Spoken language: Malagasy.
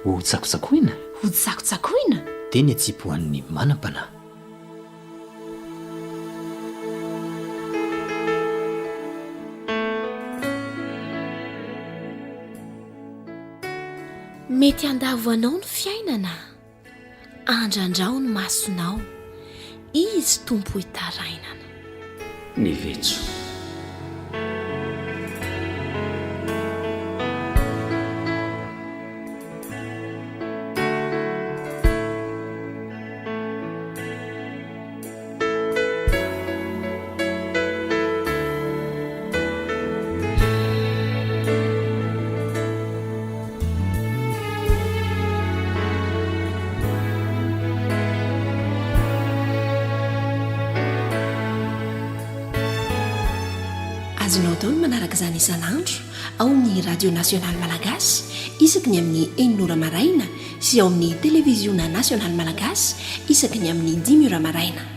ho tsakotsakoina ho tsakotsakoina dia ny atsipohan'ny manam-panahy. mety andavoanao ny fiainana, andrandrao ny masonao, izy tompo hitarainana. Ny vetso. azonao taony manaraka izany isan'andro ao ny radio nasionaly malagasy isaky ny amin'ny 1 maraina sy ao amin'ny televiziona nasionaly malagasy isaky ny amin'ny 10 maraina.